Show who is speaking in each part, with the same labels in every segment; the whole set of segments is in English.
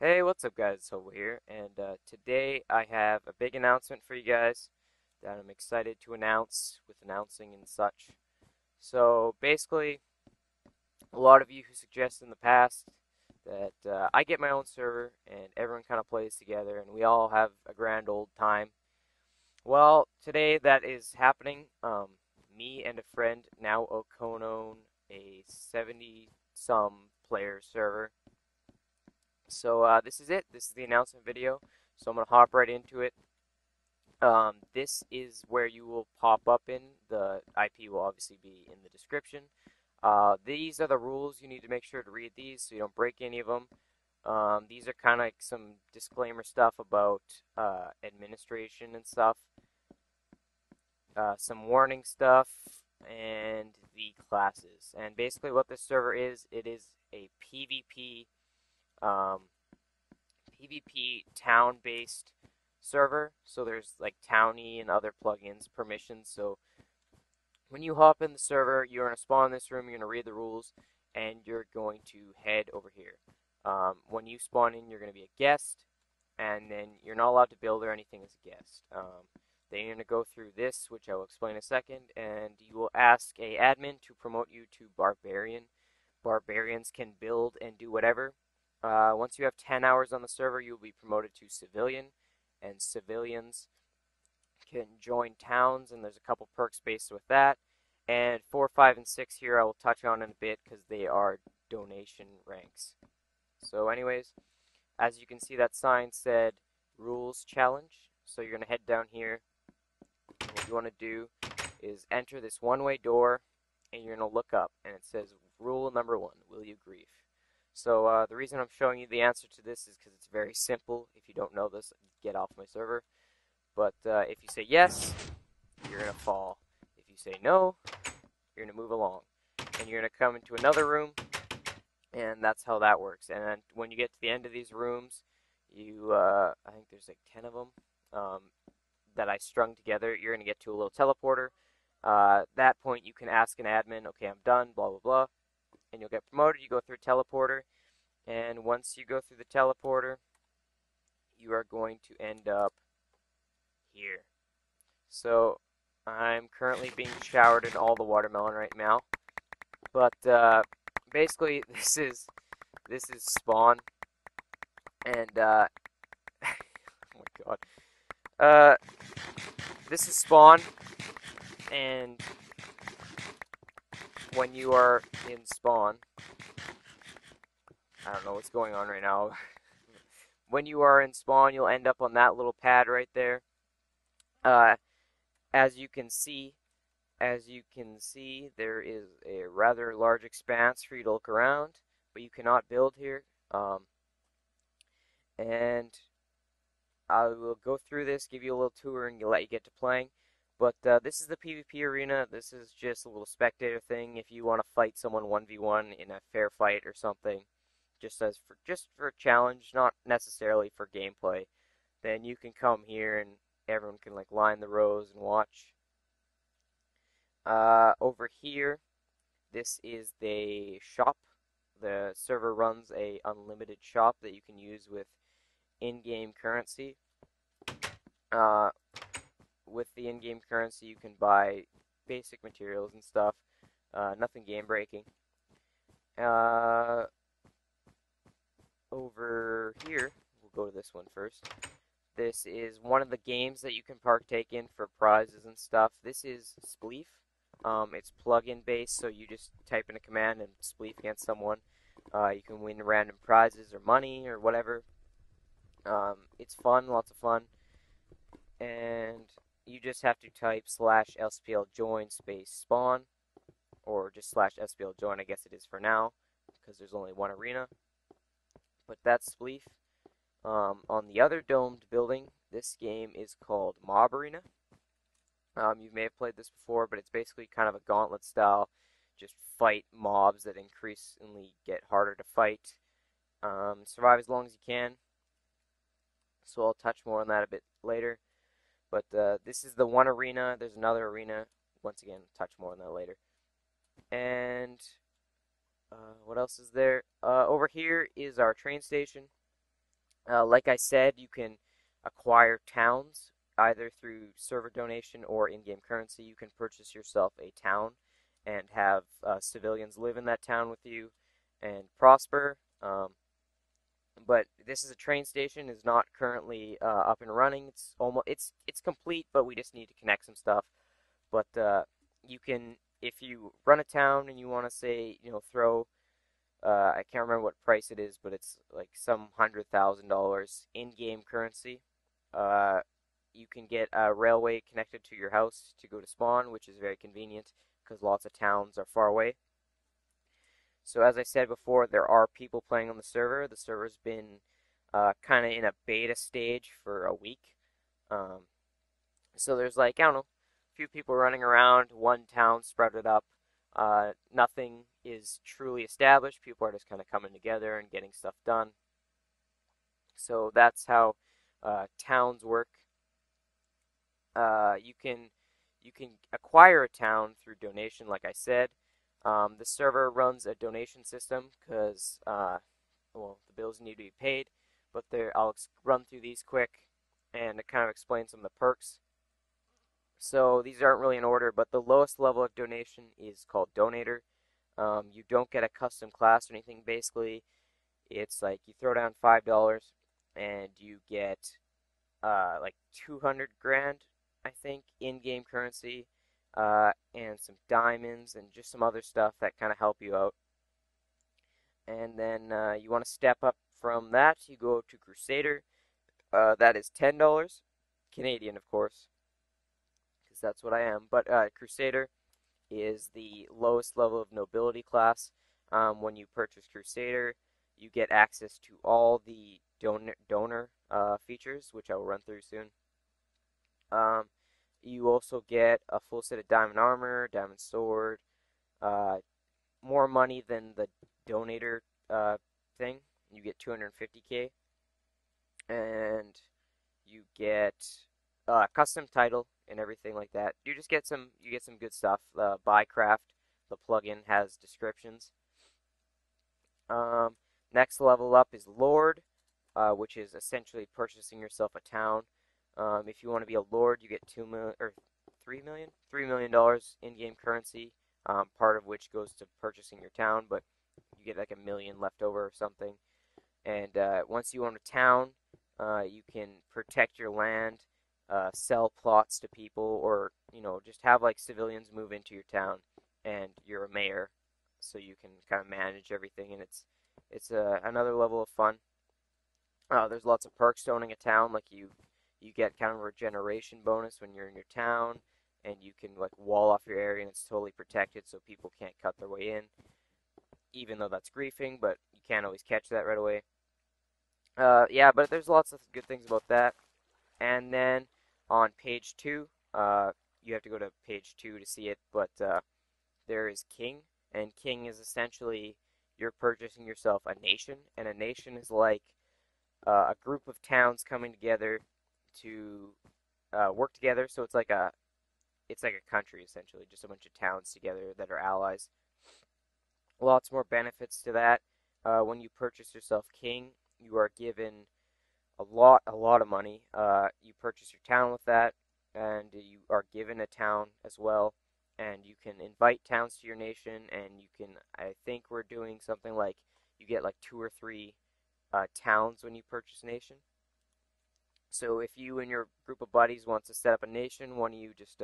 Speaker 1: Hey, what's up, guys? It's Hobo here, and today I have a big announcement for you guys that I'm excited to announce with announcing and such. So basically, a lot of you who suggested in the past that I get my own server and everyone kind of plays together and we all have a grand old time. Well, today that is happening. Me and a friend now own a 70 some player server. So this is it. This is the announcement video. So I'm gonna hop right into it. This is where you will pop up in. The IP will obviously be in the description. These are the rules. You need to make sure to read these so you don't break any of them. These are kind of like some disclaimer stuff about administration and stuff. Some warning stuff and the classes. And basically what this server is, it is a PvP um, PvP town-based server. So there's like townie and other plugins, permissions. So when you hop in the server, you're gonna spawn in this room. You're gonna read the rules, and you're going to head over here. When you spawn in, you're gonna be a guest, and then you're not allowed to build or anything as a guest. Then you're gonna go through this, which I will explain in a second, and you will ask a admin to promote you to barbarian. Barbarians can build and do whatever. Once you have 10 hours on the server, you'll be promoted to civilian, and civilians can join towns, and there's a couple perks based with that. And 4, 5, and 6 here I will touch on in a bit because they are donation ranks. So anyways, as you can see, that sign said rules challenge. So you're going to head down here. And what you want to do is enter this one-way door, and you're going to look up, and it says rule number 1, will you grief? So the reason I'm showing you the answer to this is because it's very simple. If you don't know this, get off my server. But if you say yes, you're going to fall. If you say no, you're going to move along. And you're going to come into another room, and that's how that works. And then when you get to the end of these rooms, I think there's like 10 of them that I strung together. You're going to get to a little teleporter. At that point, you can ask an admin, okay, I'm done, blah, blah, blah. And you'll get promoted. You go through a teleporter. And once you go through the teleporter, you are going to end up here. So I'm currently being showered in all the watermelon right now. But basically, this is spawn, and oh my god, this is spawn, and when you are in spawn, I don't know what's going on right now. When you are in spawn, you'll end up on that little pad right there. As you can see, there is a rather large expanse for you to look around, but you cannot build here. And I will go through this, give you a little tour, and let you get to playing. But this is the PvP arena. This is just a little spectator thing. If you want to fight someone 1v1 in a fair fight or something, just for a challenge, not necessarily for gameplay, then you can come here and everyone can like line the rows and watch. Over here, this is the shop. The server runs a unlimited shop that you can use with in-game currency. With the in-game currency, you can buy basic materials and stuff. Nothing game-breaking. Over here, we'll go to this one first. This is one of the games that you can partake in for prizes and stuff. This is Spleef. It's plug-in based, so you just type in a command and spleef against someone. You can win random prizes or money or whatever. It's fun, lots of fun. And you just have to type /SPL join space spawn, or just /SPL join, I guess it is for now, because there's only one arena. But that's Spleef. On the other domed building, this game is called Mob Arena. You may have played this before, but it's basically kind of a gauntlet style. Just fight mobs that increasingly get harder to fight. Survive as long as you can. So I'll touch more on that a bit later. But this is the one arena. There's another arena. Once again, touch more on that later. And what else is there? Over here is our train station. Like I said, you can acquire towns either through server donation or in-game currency. You can purchase yourself a town and have civilians live in that town with you and prosper. But this is a train station, is not currently up and running. It's complete, but we just need to connect some stuff. But you can, if you run a town and you want to say, throw I can't remember what price it is, but it's like some $100,000 in-game currency. Uh, you can get a railway connected to your house to go to spawn, which is very convenient because lots of towns are far away. So as I said before, there are people playing on the server. The server's been kind of in a beta stage for a week. Um, so there's like, I don't know, a few people running around, one town spread it up. Nothing is truly established. People are just kind of coming together and getting stuff done. So that's how towns work. You can acquire a town through donation, like I said. The server runs a donation system because well, the bills need to be paid. But I'll run through these quick and kind of explain some of the perks. So these aren't really in order, but the lowest level of donation is called Donator. You don't get a custom class or anything. Basically, it's like you throw down $5 and you get like 200 grand, I think, in-game currency, and some diamonds and just some other stuff that kind of help you out. And then you want to step up from that, you go to Crusader. That is $10, Canadian, of course, because that's what I am. But Crusader is the lowest level of nobility class. When you purchase Crusader, you get access to all the donor features, which I will run through soon. Um, you also get a full set of diamond armor, diamond sword, uh, more money than the donator thing. You get 250k, and you get custom title and everything like that. You get some good stuff. Buycraft, the plugin has descriptions. Um, Next level up is Lord, which is essentially purchasing yourself a town. If you want to be a Lord, you get 2 million or 3 million, $3 million in-game currency. Part of which goes to purchasing your town, but you get like a million left over or something. And once you own a town, you can protect your land, sell plots to people, or just have like civilians move into your town, and you're a mayor, so you can kind of manage everything, and it's another level of fun. There's lots of perks to owning a town, like you get kind of a regeneration bonus when you're in your town, and you can like wall off your area, and it's totally protected, so people can't cut their way in. Even though that's griefing, but you can't always catch that right away. Yeah, but there's lots of good things about that. And then on page two, you have to go to page two to see it, but there is King, and King is essentially you're purchasing yourself a nation, and a nation is like a group of towns coming together to work together. So it's like a country essentially, just a bunch of towns together that are allies. Lots more benefits to that. When you purchase yourself King, you are given a lot of money. You purchase your town with that, and you are given a town as well. And you can invite towns to your nation, and you can. I think we're doing something like you get like 2 or 3 towns when you purchase a nation. So if you and your group of buddies wants to set up a nation, one of you just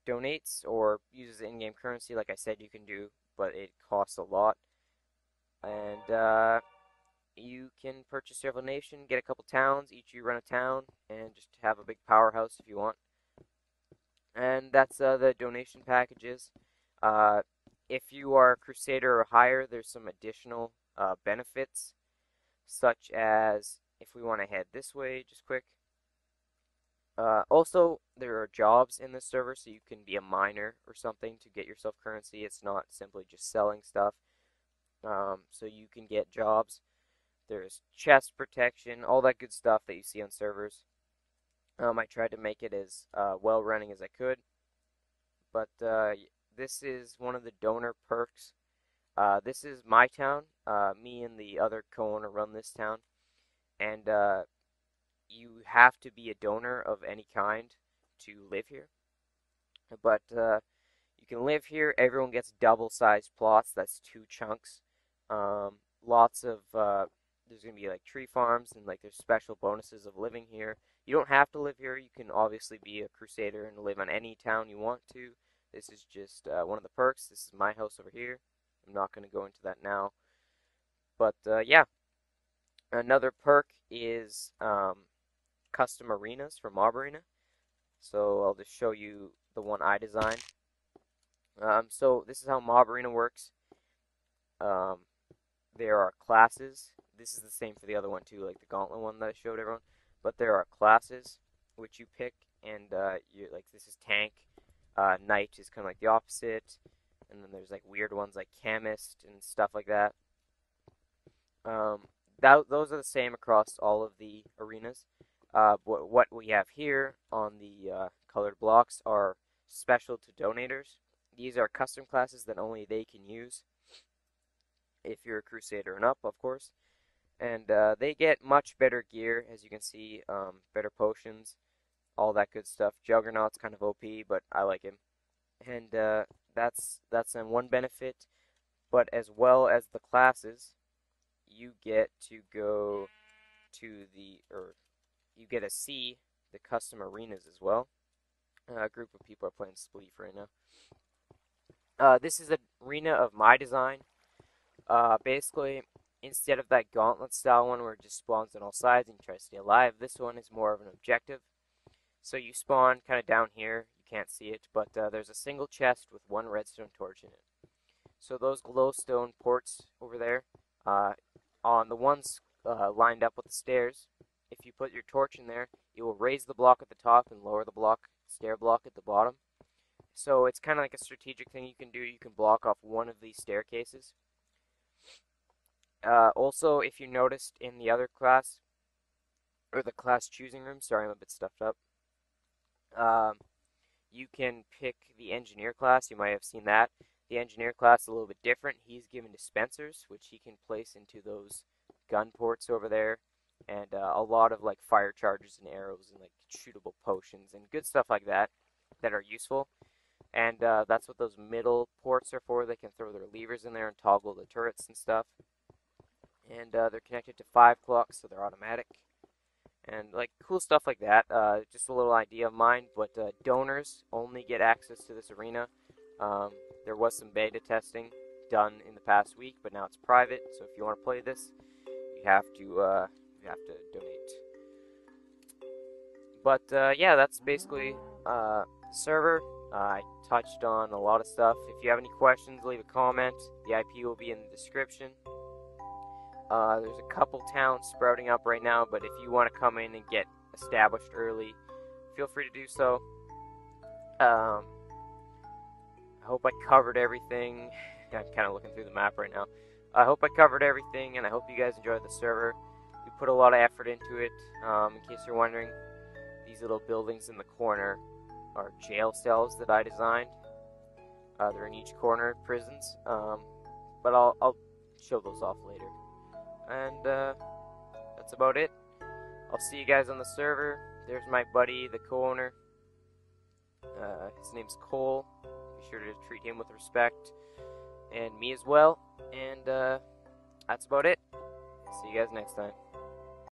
Speaker 1: donates or uses in-game currency, like I said, you can do, but it costs a lot. And you can purchase several nation, get a couple towns, each you run a town, and just have a big powerhouse if you want. And that's the donation packages. Uh, if you are Crusader or higher, there's some additional benefits, such as if we want to head this way, just quick. Also, there are jobs in the server, so you can be a miner or something to get yourself currency. It's not simply just selling stuff. So you can get jobs. There's chest protection, all that good stuff that you see on servers. I tried to make it as well running as I could, but this is one of the donor perks. This is my town. Me and the other co-owner run this town, and you have to be a donor of any kind to live here. But you can live here. Everyone gets double-sized plots. That's 2 chunks. Lots of there's gonna be like tree farms and like there's special bonuses of living here. You don't have to live here. You can obviously be a crusader and live on any town you want to. This is just one of the perks. This is my house over here. I'm not gonna go into that now. But yeah, another perk is custom arenas for Mob Arena. So I'll just show you the one I designed. So this is how Mob Arena works. Um, there are classes. This is the same for the other one too, like the Gauntlet one that I showed everyone. But there are classes which you pick, and you like this is tank. Knight is kind of like the opposite, and then there's like weird ones like chemist and stuff like that. Those are the same across all of the arenas. What we have here on the colored blocks are special to donators. These are custom classes that only they can use if you're a Crusader and up, of course. And they get much better gear, as you can see, better potions, all that good stuff. Juggernaut's kind of OP, but I like him. And that's one benefit. But as well as the classes, you get to go to you get to see the custom arenas as well. A group of people are playing Spleef right now. This is an arena of my design. Basically, instead of that gauntlet style one where it just spawns on all sides and you try to stay alive, this one is more of an objective. So you spawn kind of down here. You can't see it, but there's a single chest with 1 redstone torch in it. So those glowstone ports over there, on the ones lined up with the stairs, if you put your torch in there, it will raise the block at the top and lower the stair block at the bottom. So it's kind of like a strategic thing you can do. You can block off one of these staircases. Also, if you noticed in the other class, or the class choosing room, sorry, I'm a bit stuffed up, you can pick the engineer class. You might have seen that. The engineer class is a little bit different. He's given dispensers, which he can place into those gun ports over there, and a lot of like fire charges and arrows and like shootable potions and good stuff like that that are useful. And that's what those middle ports are for. They can throw their levers in there and toggle the turrets and stuff. And they're connected to 5 clocks, so they're automatic. And like cool stuff like that. Just a little idea of mine, but donors only get access to this arena. There was some beta testing done in the past week, but now it's private. So if you want to play this, you have to donate. But yeah, that's basically the server. I touched on a lot of stuff. If you have any questions, leave a comment. The IP will be in the description. There's a couple towns sprouting up right now, but if you want to come in and get established early, feel free to do so. I hope I covered everything. I'm kind of looking through the map right now. I hope I covered everything, and I hope you guys enjoyed the server. We put a lot of effort into it. In case you're wondering, these little buildings in the corner are jail cells that I designed. They're in each corner of prisons, but I'll show those off later. And that's about it. I'll see you guys on the server. There's my buddy, the co-owner. His name's Cole. Be sure to treat him with respect. And me as well. And that's about it. See you guys next time.